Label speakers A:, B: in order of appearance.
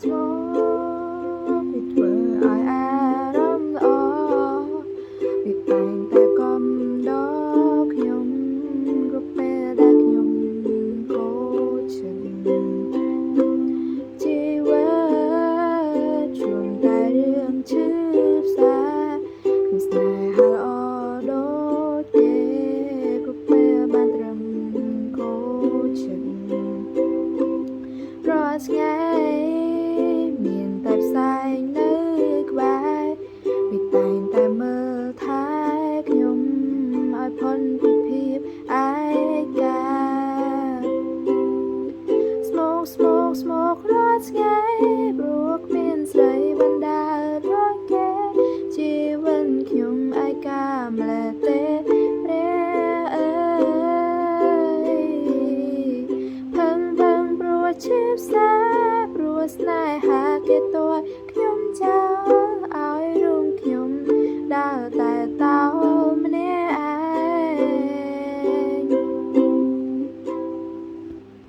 A: smoke វាធ្វើឲ្យអារម្មណ៍ល្អវាតែងតែកំដរខ្ញុំគ្រប់ពេលដែលខ្ញុំខូចចិត្តជីវិតជួនតែរឿងឈឺផ្សាគ្មានស្នេហាល្អដូចគេគ្រប់ពេលបានត្រឹមខូចចិត្តរាល់ថ្ងៃមានតែផ្សែងនៅក្បែរវាតែងតែមើលថែខ្ញុំឲ្យพ้นពីភាពឯកា Smoke រាល់ថ្ងៃព្រោះគ្មានស្រីបណ្ដាលរកគេជីវិតខ្ញុំឯកាម្ល៉េះទេព្រះអើយផឹងព្រោះឈឺផ្សាព្រោះស្នេហាគេតូ